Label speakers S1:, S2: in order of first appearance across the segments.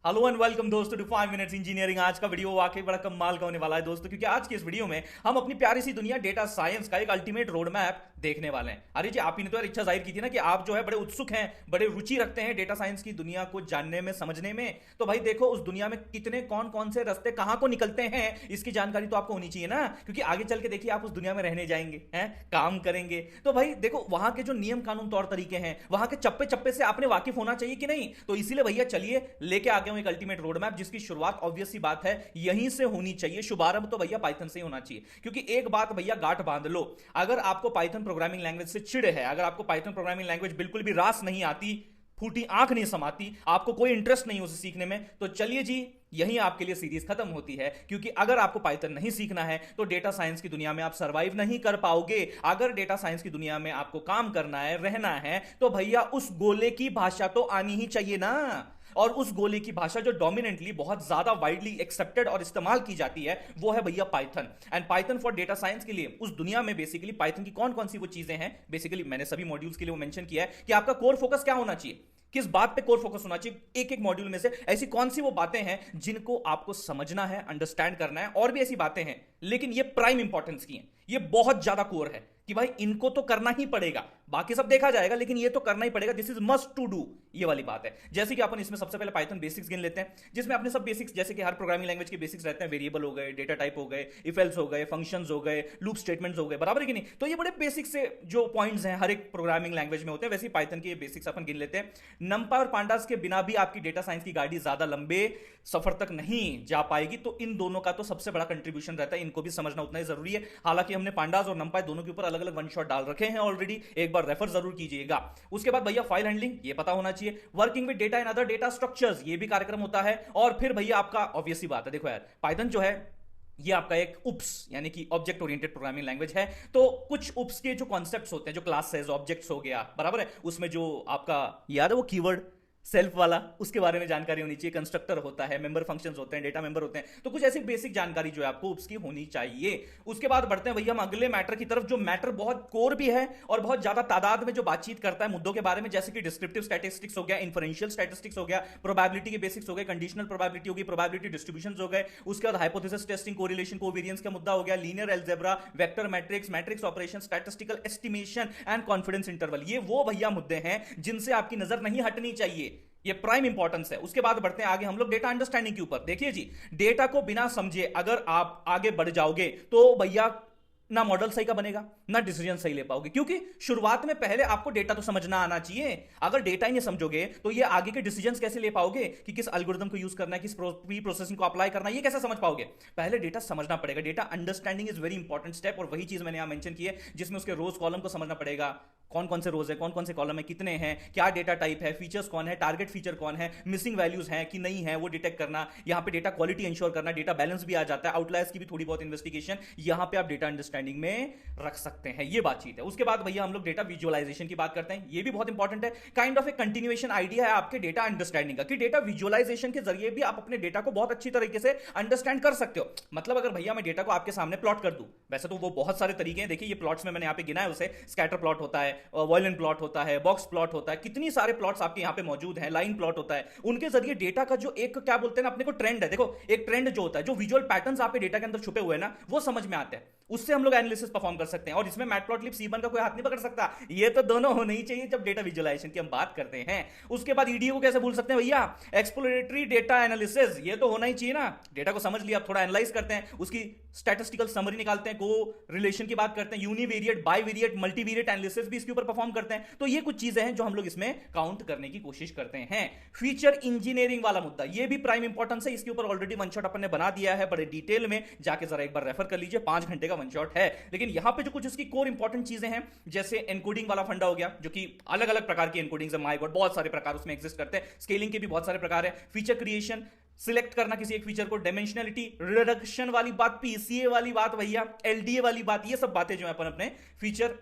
S1: Hello and welcome दोस्तों to 5 minutes engineering. आज का वीडियो वाकई बड़ा कमाल का होने वाला है दोस्तों, क्योंकि आज की इस वीडियो में हम अपनी प्यारी सी दुनिया डेटा साइंस का एक अल्टीमेट रोड मैप देखने वाले हैं। अरे जी, आप ही ने तो यार इच्छा जाहिर की थी ना कि आप जो है बड़े उत्सुक हैं, बड़े रुचि रखते हैं डेटा साइंस की दुनिया को जानने में, समझने में। तो भाई देखो, उस दुनिया में कितने कौन कौन से रास्ते कहां को निकलते हैं, इसकी जानकारी तो आपको होनी चाहिए ना, क्योंकि आगे चल के देखिए आप उस दुनिया में रहने जाएंगे, हैं, काम करेंगे। तो भाई देखो, वहां के जो नियम कानून तौर तरीके हैं, वहां के चप्पे चप्पे से आपने वाकिफ होना चाहिए कि नहीं। तो इसीलिए भैया चलिए लेके आ गया हूं एक अल्टीमेट रोड मैप, जिसकी शुरुआत ऑब्वियस सी बात है यहीं से होनी चाहिए। शुभारंभ तो भैया पाइथन से ही होना चाहिए, क्योंकि एक बात भैया गांठ बांध लो, अगर आपको पाइथन प्रोग्रामिंग लैंग्वेज से चिढ़ है, अगर आपको पाइथन प्रोग्रामिंग लैंग्वेज बिल्कुल भी रास नहीं आती, फूटी आंख नहीं समाती, आपको कोई इंटरेस्ट नहीं उसे सीखने में, तो चलिए जी यहीं आपके लिए सीरीज खत्म होती है। क्योंकि अगर आपको पाइथन नहीं सीखना है तो डेटा साइंस की दुनिया में आप सरवाइव नहीं कर पाओगे। अगर डेटा साइंस की दुनिया में आपको काम करना है, रहना है, तो भैया उस गोले की भाषा तो आनी ही चाहिए ना। और उस गोले की भाषा जो डोमिनेंटली बहुत ज्यादा वाइडली एक्सेप्टेड और इस्तेमाल की जाती है, वो है भैया Python. And Python for data science के लिए उस दुनिया में बेसिकली पाइथन की कौन कौन सी वो चीजें हैं, बेसिकली मैंने सभी मॉड्यूल्स के लिए वो मेंशन किया है कि आपका कोर फोकस क्या होना चाहिए, किस बात पे कोर फोकस होना चाहिए। एक एक मॉड्यूल में से ऐसी कौन सी वो बातें हैं जिनको आपको समझना है, अंडरस्टैंड करना है। और भी ऐसी बातें हैं, लेकिन ये प्राइम इंपॉर्टेंस की हैं, ये बहुत ज्यादा कोर है कि भाई इनको तो करना ही पड़ेगा, बाकी सब देखा जाएगा, लेकिन ये तो करना ही पड़ेगा। This is must to do, ये वाली बात है। जैसे कि अपन इसमें सबसे पहले पाइथन बेसिक्स गिन लेते हैं, जिसमें अपने सब बेसिक्स, जैसे कि हर प्रोग्रामिंग लैंग्वेज के बेसिक्स रहते हैं, वेरिएबल हो गए, डेटा टाइप हो गए, इफ एल्स हो गए, फंक्शंस हो गए, लूप स्टेटमेंट्स हो गए, बराबर है कि नहीं। तो ये बड़े बेसिक से जो पॉइंट्स हैं हर एक प्रोग्रामिंग लैंग्वेज में होते हैं, वैसे ही पाइथन के बेसिक्स अपन गिन लेते हैं। नंपा और पांडास के बिना भी आपकी डेटा साइंस की गाड़ी ज्यादा लंबे सफर तक नहीं जा पाएगी, तो इन दोनों का तो सबसे बड़ा कंट्रीब्यूशन रहता है, इनको भी समझना उतना ही जरूरी है। हालांकि हमने पांडास और नंपा दोनों के ऊपर अलग अलग वन शॉट डाल रखे हैं ऑलरेडी, एक बार रेफर जरूर कीजिएगा। उसके बाद भैया फाइल हैंडलिंग ये पता होना चाहिए, working with data and other data structures ये भी कार्यक्रम होता है। और फिर भैया आपका ऑब्वियस सी बात है, देखो यार पाइथन जो है ये आपका एक उप्स यानी कि ऑब्जेक्ट ओरिएंटेड प्रोग्रामिंग लैंग्वेज है। तो कुछ उप्स के जो कॉन्सेप्ट्स होते हैं, जो क्लासेस ऑब्जेक्ट्स हो गया, बराबर है, उसमें जो आपका याद है वो कीवर्ड सेल्फ वाला, उसके बारे में जानकारी होनी चाहिए। कंस्ट्रक्टर होता है, मेंबर फंक्शंस होते हैं, डेटा मेंबर होते हैं, तो कुछ ऐसी बेसिक जानकारी जो है आपको उसकी होनी चाहिए। उसके बाद बढ़ते हैं भैया हम अगले मैटर की तरफ, जो मैटर बहुत कोर भी है और बहुत ज्यादा तादाद में जो बातचीत करता है मुद्दों के बारे में, जैसे कि डिस्क्रिप्टिव स्टैटिस्टिक्स हो गया, इन्फरेंशियल स्टैटिस्टिक्स हो गया, प्रोबेबिलिटी के बेसिक्स हो गए, कंडीशनल प्रोबेबिलिटी होगी, प्रोबेबिलिटी डिस्ट्रीब्यूशंस हो गए। उसके बाद हाइपोथेसिस टेस्टिंग, कोरिलेशन, कोवेरियंस का मुद्दा हो गया, linear algebra, vector matrix, matrix operation, statistical estimation and confidence interval. ये वो भैया मुद्दे हैं जिनसे आपकी नजर नहीं हटनी चाहिए, ये प्राइम इंपॉर्टेंस है। उसके बाद बढ़ते हैं आगे हम लोग डेटा अंडरस्टैंडिंग के ऊपर। देखिए जी, डेटा को बिना समझे अगर आप आगे बढ़ जाओगे तो भैया ना मॉडल सही का बनेगा, ना डिसीजन सही ले पाओगे, क्योंकि शुरुआत में पहले आपको डेटा तो समझना आना चाहिए। अगर डेटा ही नहीं समझोगे तो ये आगे के डिसीजंस कैसे ले पाओगे कि किस एल्गोरिथम को यूज करना है, किस प्री प्रोसेसिंग को अप्लाई करना है, ये कैसे समझ पाओगे। पहले डेटा समझना पड़ेगा। Data understanding is very important step, और वही चीज मैंने यहां मेंशन की है, जिसमें उसके रोज कॉलम को समझना पड़ेगा, कौन कौन से रोज है, कौन कौन से कॉलम है, कितने हैं, क्या डेटा टाइप है, फीचर्स कौन है, टारगेट फीचर कौन है, मिसिंग वैल्यूज हैं कि नहीं है वो डिटेक्ट करना, यहां पे डेटा क्वालिटी इंश्योर करना, डेटा बैलेंस भी आ जाता है, आउटलायर्स की भी थोड़ी बहुत इन्वेस्टिगेशन यहां पे आप डेटा अंडरस्टैंडिंग में रख सकते हैं। ये बातचीत है। उसके बाद भैया हम लोग डेटा विजुअलाइजेशन की बात करते हैं, ये भी बहुत इंपॉर्टेंट है, kind of A continuation idea है आपके डेटा अंडरस्टैंडिंग का, कि डेटा विजुअलाइजेशन के जरिए भी आप अपने डेटा को बहुत अच्छी तरीके से अंडरस्टैंड कर सकते हो। मतलब अगर भैया मैं डेटा को आपके सामने प्लॉट कर दूं, वैसे तो वो बहुत सारे तरीके हैं, देखिए ये प्लॉट्स में मैंने यहां पे गिना है, उसे स्कैटर प्लॉट होता है, वॉयलेंट प्लॉट होता है, बॉक्स प्लॉट होता है, कितनी सारे प्लॉट्स आपके यहां पे मौजूद हैं, लाइन प्लॉट होता है। उनके जरिए डेटा का जो एक क्या बोलते हैं ना अपने को ट्रेंड है, देखो एक ट्रेंड जो होता है, जो विजुअल पैटर्न्स आपके डेटा के अंदर छुपे हुए हैं ना, वो समझ में आते हैं, उससे हम लोग एनालिसिस परफॉर्म कर सकते हैं। और इसमें मैटप्लॉटलिब सीबन का कोई हाथ नहीं पकड़ सकता, ये तो दोनों होने ही चाहिए जब डेटा विजुअलाइजेशन की हम बात करते हैं। उसके बाद ईडीए को कैसे भूल सकते हैं भैया, एक्सप्लोरेटरी डेटा एनालिसिस, ये तो होना ही चाहिए ना। डेटा को समझ लिया, थोड़ा एनालाइज करते हैं, उसकी स्टैटिस्टिकल समरी निकालते हैं, को रिलेशन की बात करते हैं, यूनिवेरिएट, बाईवेरिएट, मल्टीवेरिएट एनालिसिस भी इसके ऊपर परफॉर्म करते हैं। तो ये कुछ चीजें हैं जो हम लोग इसमें काउंट करने की कोशिश करते हैं। फीचर इंजीनियरिंग वाला मुद्दा, ये भी प्राइम इंपॉर्टेंस है, इसके ऊपर ऑलरेडी वन शॉट अपन ने बना दिया है बड़े डिटेल में, जाके जरा एक बार रेफर कर लीजिए, 5 घंटे का वन शॉट है। लेकिन यहां पे जो कुछ इसकी कोर इंपॉर्टेंट चीजें हैं, जैसे एनकोडिंग वाला फंडा हो गया, जो कि अलग अलग प्रकार की एनकोडिंग्स है, माय गॉड बहुत सारे प्रकार उसमें एग्जिस्ट करते हैं, स्केलिंग के भी बहुत सारे प्रकार है, फीचर क्रिएशन, सिलेक्ट करना किसी एक फीचर को, डायमेंशनलिटी, रिडक्शन वाली बात, पीसीए वाली बात भैया, एलडीए वाली बात, ये सब बातें जो है अपन अपने फीचर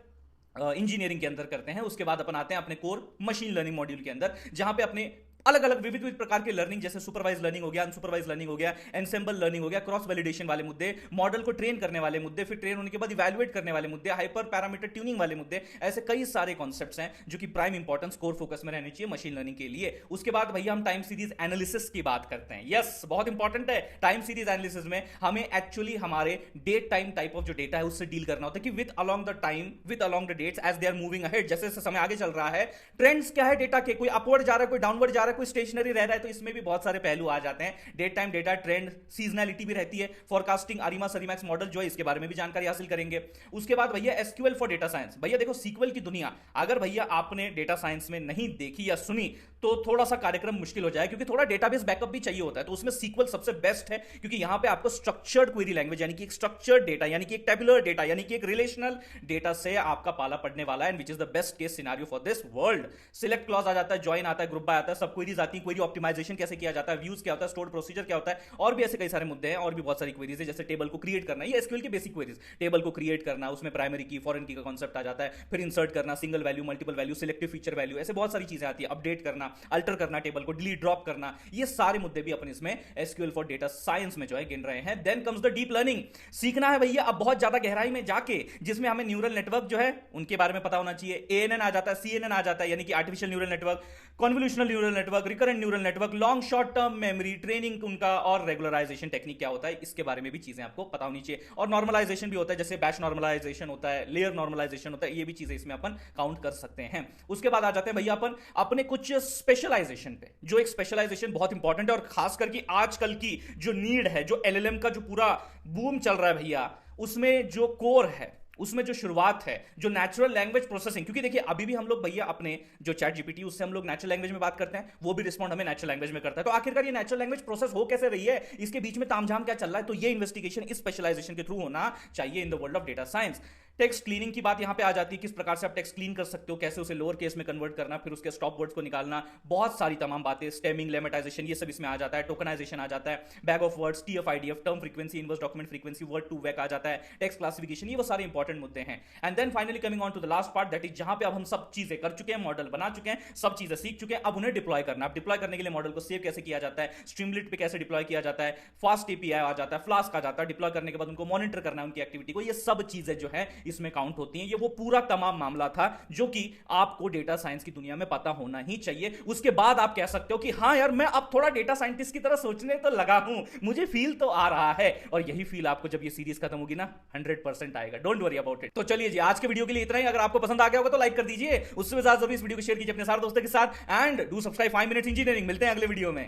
S1: इंजीनियरिंग के अंदर करते हैं। उसके बाद अपन आते हैं अपने कोर मशीन लर्निंग मॉड्यूल के अंदर, जहां पे अपने अलग अलग विविध विविध प्रकार के लर्निंग, जैसे सुपरवाइज लर्निंग हो गया, अनसुपरवाइज लर्निंग हो गया, एनसेंबल लर्निंग हो गया, क्रॉस वैलिडेशन वाले मुद्दे, मॉडल को ट्रेन करने वाले मुद्दे, फिर ट्रेन होने के बाद इवैल्यूएट करने वाले मुद्दे, हाइपर पैरामीटर ट्यूनिंग वाले मुद्दे, ऐसे कई सारे कॉन्सेप्ट्स हैं जो कि प्राइम इंपॉर्टेंस कोर फोकस में रहने चाहिए मशीन लर्निंग के लिए। उसके बाद भैया हम टाइम सीरीज एनालिसिस की बात करते हैं। यस, बहुत इंपॉर्टेंट है। टाइम सीरीज एनालिसिस में हमें एक्चुअली हमारे डेट टाइम टाइप ऑफ जो डेटा है उससे डील करना होता है कि with along the time, with along the dates as they are moving ahead, जैसे जैसे समय आगे चल रहा है, ट्रेंड्स क्या है डेटा के, कोई अपवर्ड जा रहा है, कोई डाउनवर्ड जा रहा है, कोई स्टेशनरी रह रहा है, तो इसमें भी बहुत सारे पहलू आ जाते हैं। Date time data, trend, seasonality भी रहती है, फोरकास्टिंग, आरिमा सरीमैक्स मॉडल जो है इसके बारे में भी जानकारी हासिल करेंगे। उसके बाद भैया एसक्यूएल फॉर डेटा साइंस। भैया देखो, सीक्वल की दुनिया अगर भैया आपने डेटा साइंस में नहीं देखी या सुनी तो थोड़ा सा कार्यक्रम मुश्किल हो जाए, क्योंकि थोड़ा डेटाबेस बैकअप भी चाहिए होता है। तो उसमें सीक्वल सबसे बेस्ट है, क्योंकि यहां पे आपको स्ट्रक्चर्ड क्वेरी लैंग्वेज यानी कि एक स्ट्रक्चर्ड डेटा, यानी कि एक टेबुलर डेटा, यानी कि एक रिलेशनल डेटा से आपका पाला पड़ने वाला है, which is the best case scenario for this world. Select clause आ जाता है, ज्वाइन आता है, ग्रुप बाय आता है, सब क्वेरीज आती है, क्वेरी ऑप्टिमाइजेशन कैसे किया जाता है, व्यूज क्या होता है, स्टोर्ड प्रोसीजर क्या होता है, और भी ऐसे कई सारे मुद्दे हैं, और भी बहुत सारी क्वेरीज है, जैसे टेबल को क्रिएट करना, ये एसक्यूएल की बेसिक क्वेरीज, टेबल को क्रिएट करना, उसमें प्राइमरी की, फॉरेन की का कॉन्सेप्ट आ जाता है, फिर इंसर्ट करना, single value, multiple value, selective feature value, ऐसे बहुत सारी चीजें आती है, अपडेट करना, अल्टर करना टेबल को, डिलीट ड्रॉप करना, ये सारे मुद्दे भी अपन इसमें एसक्यूएल फॉर डेटा साइंस में जो है गिन रहे हैं। Then comes the deep learning. सीखना है भैया अब बहुत ज्यादा गहराई में जाके, जिसमें हमें न्यूरल नेटवर्क जो है उनके बारे में पता होना चाहिए। एएनएन आ जाता है, सीएनएन आ जाता है, यानी कि artificial neural network, convolutional neural network, recurrent neural network, long short term memory, training उनका, और रेगुलराइजेशन टेक्निक क्या होता है, इसके बारे में भी चीजें आपको पता होनी चाहिए। और नॉर्मलाइजेशन भी होता है, जैसे बैच नॉर्मलाइजेशन होता है, लेयर नॉर्मलाइजेशन होता है, ये भी चीजें इसमें अपन काउंट कर सकते हैं। उसके बाद आ जाते हैं भैया अपन अपने कुछ स्पेशलाइजेशन पे, जो एक स्पेशलाइजेशन बहुत इंपॉर्टेंट है, और खास करके आजकल की जो नीड है, जो एलएलएम का जो पूरा बूम चल रहा है भैया, उसमें जो कोर है, उसमें जो शुरुआत है, जो नेचुरल लैंग्वेज प्रोसेसिंग, क्योंकि देखिए अभी भी हम लोग भैया अपने जो चैट जीपीटी उससे हम लोग नेचुरल लैंग्वेज में बात करते हैं, वो भी रिस्पॉन्ड हमें नेचुरल लैंग्वेज में करता है। तो आखिरकार ये नेचुरल लैंग्वेज प्रोसेस हो कैसे रही है, इसके बीच में तामझाम क्या चल रहा है, तो ये इन्वेस्टिगेशन इस स्पेशलाइजेशन के थ्रू होना चाहिए in the world of data science. Text cleaning की बात यहां पे आ जाती है, किस प्रकार से आप टेक्स्ट क्लीन कर सकते हो, कैसे उसे लोअर केस में कन्वर्ट करना, फिर उसके स्टॉप वर्ड्स को निकालना, बहुत सारी तमाम बातें, स्टेमिंग, लेमेटाइजेशन, ये सब इसमें आ जाता है, टोकनाइजेशन आ जाता है, bag of words, TF IDF, term frequency, inverse document frequency, word to vec आ जाता है, टेक्स्ट क्लासिफिकेशन, ये वो सारे इंपॉर्टेंट मुद्दे हैं। And then finally coming on to the last part, that is जहां पे अब हम सब चीजें कर चुके हैं, मॉडल बना चुके हैं, सब चीजें सीख चुके हैं, अब उन्हें डिप्लॉय करना। अब डिप्लॉय करने के लिए मॉडल को सेव कैसे किया जाता है, स्ट्रीमलिट पे कैसे डिप्लॉय किया जाता है, फास्ट एपीआई आ जाता है, फ्लास्क आ जाता है, डिप्लॉय करने के बाद उनको मॉनिटर करना है उनकी एक्टिविटी को, ये सब चीजें जो है इसमें काउंट होती हैं। ये वो पूरा तमाम मामला था जो कि आपको डेटा साइंस की दुनिया में पता होना ही चाहिए। उसके बाद आप कह सकते हो कि हाँ यार, मैं अब थोड़ा डेटा साइंटिस्ट की तरह सोचने तो लगा हूं, मुझे फील तो आ रहा है, और यही फील आपको जब ये सीरीज खत्म होगी ना 100% आएगा, डोंट वरी अबाउट इट। तो चलिए जी, आज के वीडियो के लिए इतना ही। अगर आपको पसंद आ गया होगा तो लाइक कर दीजिए, उससे ज्यादा जरूर इस वीडियो को शेयर कीजिए अपने सारे दोस्तों के साथ, and do subscribe 5 minutes engineering. मिलते हैं अगले वीडियो में।